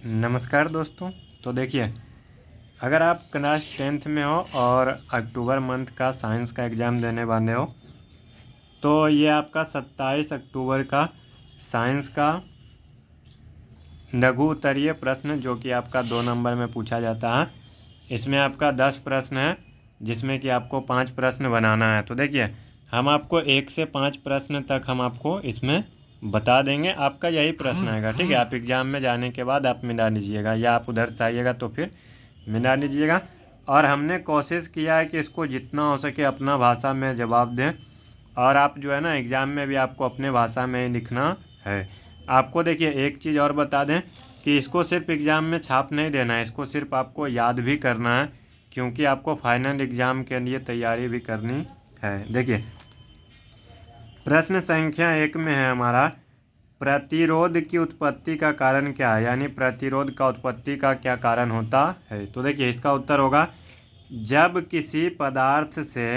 नमस्कार दोस्तों। तो देखिए, अगर आप क्लास 10th में हो और अक्टूबर मंथ का साइंस का एग्ज़ाम देने वाले हो तो ये आपका 27 अक्टूबर का साइंस का लघु उत्तरीय प्रश्न जो कि आपका 2 नंबर में पूछा जाता है। इसमें आपका 10 प्रश्न है जिसमें कि आपको 5 प्रश्न बनाना है। तो देखिए, हम आपको 1 से 5 प्रश्न तक हम आपको इसमें बता देंगे। आपका यही प्रश्न आएगा, ठीक है। आप एग्ज़ाम में जाने के बाद आप मिला लीजिएगा या आप उधर से आइएगा तो फिर मिला लीजिएगा। और हमने कोशिश किया है कि इसको जितना हो सके अपना भाषा में जवाब दें, और आप जो है ना एग्ज़ाम में भी आपको अपने भाषा में ही लिखना है। आपको देखिए एक चीज़ और बता दें कि इसको सिर्फ एग्ज़ाम में छाप नहीं देना है, इसको सिर्फ आपको याद भी करना है, क्योंकि आपको फाइनल एग्ज़ाम के लिए तैयारी भी करनी है। देखिए, प्रश्न संख्या 1 में है हमारा, प्रतिरोध की उत्पत्ति का कारण क्या है, यानी प्रतिरोध का उत्पत्ति का क्या कारण होता है। तो देखिए, इसका उत्तर होगा, जब किसी पदार्थ से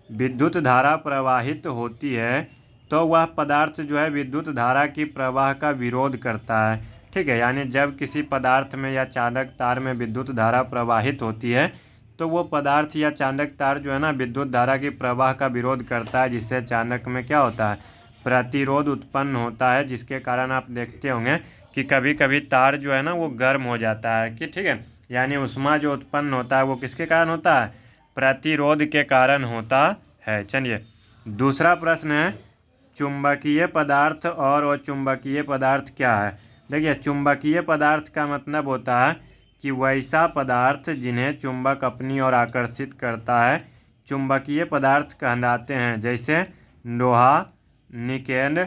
विद्युत धारा प्रवाहित होती है तो वह पदार्थ जो है विद्युत धारा की प्रवाह का विरोध करता है, ठीक है। यानी जब किसी पदार्थ में या चालक तार में विद्युत धारा प्रवाहित होती है तो वो पदार्थ या चालक तार जो है ना विद्युत धारा की प्रवाह का विरोध करता है, जिससे चालक में क्या होता है, प्रतिरोध उत्पन्न होता है, जिसके कारण आप देखते होंगे कि कभी कभी तार जो है ना वो गर्म हो जाता है, कि ठीक है। यानी ऊष्मा जो उत्पन्न होता है वो किसके कारण होता है, प्रतिरोध के कारण होता है। चलिए, दूसरा प्रश्न है, चुंबकीय पदार्थ और अचुंबकीय पदार्थ क्या है। देखिए, चुंबकीय पदार्थ का मतलब होता है कि वैसा पदार्थ जिन्हें चुंबक अपनी ओर आकर्षित करता है चुंबकीय पदार्थ कहलाते हैं, जैसे लोहा, निकेल,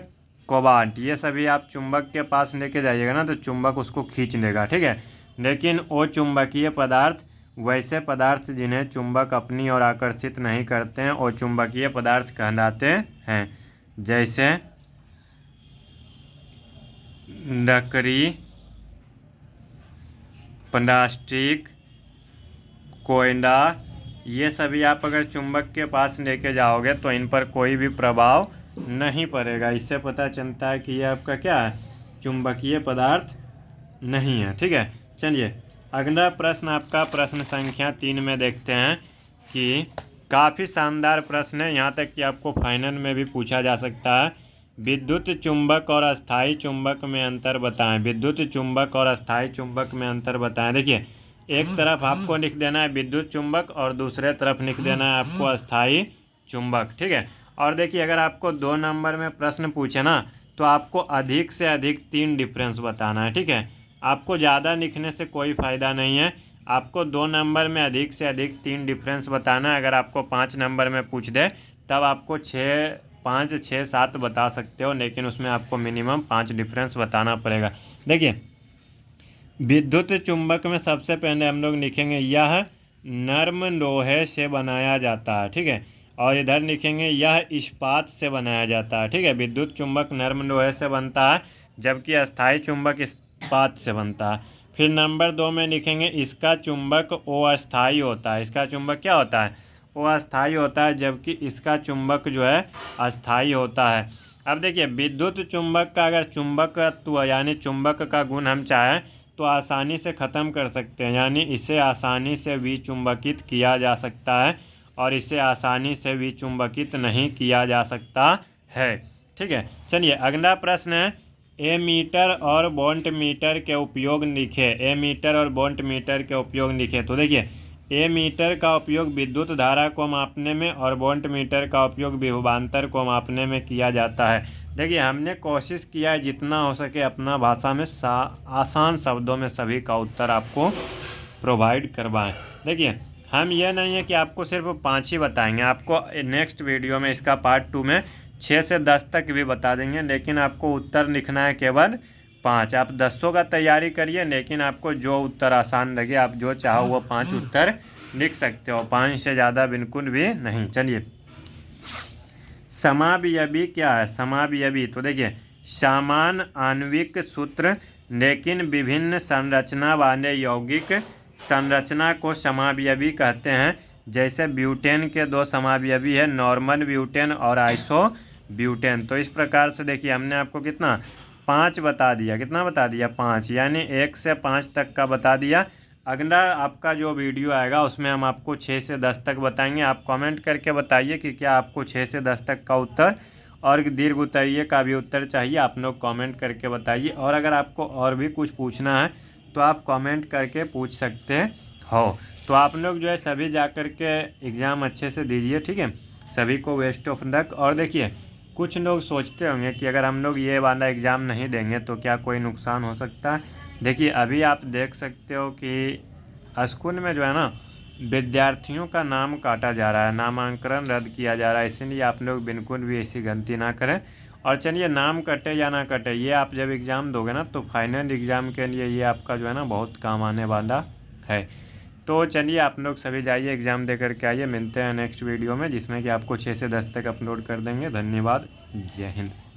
कोबाल्ट। ये सभी आप चुंबक के पास लेके जाइएगा ना तो चुंबक उसको खींच लेगा, ठीक है। लेकिन अचुंबकीय पदार्थ वैसे पदार्थ जिन्हें चुंबक अपनी ओर आकर्षित नहीं करते हैं अचुंबकीय पदार्थ कहलाते हैं, जैसे लकड़ी, प्लास्टिक, कोयला। ये सभी आप अगर चुंबक के पास लेके जाओगे तो इन पर कोई भी प्रभाव नहीं पड़ेगा। इससे पता चलता है कि ये आपका क्या है, चुंबकीय पदार्थ नहीं है, ठीक है। चलिए, अगला प्रश्न आपका प्रश्न संख्या 3 में देखते हैं कि काफ़ी शानदार प्रश्न है, यहाँ तक कि आपको फाइनल में भी पूछा जा सकता है। विद्युत चुंबक और अस्थायी चुंबक में अंतर बताएं। विद्युत चुंबक और अस्थायी चुंबक में अंतर बताएं। देखिए, एक तरफ आपको लिख देना है विद्युत चुंबक और दूसरे तरफ लिख देना है आपको अस्थायी चुंबक, ठीक है। और देखिए, अगर आपको 2 नंबर में प्रश्न पूछे ना तो आपको अधिक से अधिक 3 डिफरेंस बताना है, ठीक है। आपको ज़्यादा लिखने से कोई फ़ायदा नहीं है, आपको 2 नंबर में अधिक से अधिक 3 डिफरेंस बताना है। अगर आपको 5 नंबर में पूछ दे तब आपको 5, 6, 7 बता सकते हो, लेकिन उसमें आपको मिनिमम 5 डिफरेंस बताना पड़ेगा। देखिए, विद्युत चुंबक में सबसे पहले हम लोग लिखेंगे यह नर्म लोहे से बनाया जाता है, ठीक है। और इधर लिखेंगे यह इस्पात से बनाया जाता है, ठीक है। विद्युत चुंबक नर्म लोहे से बनता है जबकि अस्थायी चुंबक इस्पात से बनता है। फिर नंबर 2 में लिखेंगे इसका चुंबक अस्थायी होता है। इसका चुंबक क्या होता है, वो अस्थायी होता है, जबकि इसका चुंबक जो है अस्थायी होता है। अब देखिए, विद्युत चुंबक का अगर चुंबकत्व यानी चुंबक का गुण हम चाहें तो आसानी से ख़त्म कर सकते हैं, यानी इसे आसानी से विचुंबकित किया जा सकता है और इसे आसानी से विचुंबकित नहीं किया जा सकता है, ठीक है। चलिए, अगला प्रश्न है, एमीटर और वोल्ट मीटर के उपयोग लिखे। एमीटर और वोल्ट मीटर के उपयोग लिखे। तो देखिए, एमीटर का उपयोग विद्युत धारा को मापने में और वोल्ट मीटर का उपयोग विभवांतर को मापने में किया जाता है। देखिए, हमने कोशिश किया है जितना हो सके अपना भाषा में आसान शब्दों में सभी का उत्तर आपको प्रोवाइड करवाएं। देखिए, हम ये नहीं है कि आपको सिर्फ 5 ही बताएंगे, आपको नेक्स्ट वीडियो में इसका पार्ट 2 में 6 से 10 तक भी बता देंगे, लेकिन आपको उत्तर लिखना है केवल 5। आप 10 का तैयारी करिए, लेकिन आपको जो उत्तर आसान लगे आप जो चाहो वो 5 उत्तर लिख सकते हो, 5 से ज़्यादा बिल्कुल भी नहीं। चलिए, समावयवी क्या है। समावयवी, तो देखिए, समान आणविक सूत्र लेकिन विभिन्न संरचना वाले यौगिक संरचना को समावयवी कहते हैं। जैसे ब्यूटेन के 2 समावयवी है, नॉर्मल ब्यूटेन और आइसो ब्यूटेन। तो इस प्रकार से देखिए, हमने आपको कितना 5 बता दिया, कितना बता दिया 5, यानी 1 से 5 तक का बता दिया। अगला आपका जो वीडियो आएगा उसमें हम आपको 6 से 10 तक बताएंगे। आप कमेंट करके बताइए कि क्या आपको 6 से 10 तक का उत्तर और दीर्घ उत्तरीय का भी उत्तर चाहिए, आप लोग कमेंट करके बताइए। और अगर आपको और भी कुछ पूछना है तो आप कमेंट करके पूछ सकते हो। तो आप लोग जो है सभी जा कर के एग्ज़ाम अच्छे से दीजिए, ठीक है। सभी को बेस्ट ऑफ लक। और देखिए कुछ लोग सोचते होंगे कि अगर हम लोग ये वाला एग्ज़ाम नहीं देंगे तो क्या कोई नुकसान हो सकता है। देखिए अभी आप देख सकते हो कि स्कूल में जो है ना विद्यार्थियों का नाम काटा जा रहा है, नामांकन रद्द किया जा रहा है, इसलिए आप लोग बिल्कुल भी ऐसी गलती ना करें। और चलिए नाम कटे या ना कटे, ये आप जब एग्ज़ाम दोगे ना तो फाइनल एग्ज़ाम के लिए ये आपका जो है ना बहुत काम आने वाला है। तो चलिए आप लोग सभी जाइए एग्ज़ाम दे करके आइए। मिलते हैं नेक्स्ट वीडियो में जिसमें कि आपको 6 से 10 तक अपलोड कर देंगे। धन्यवाद, जय हिंद।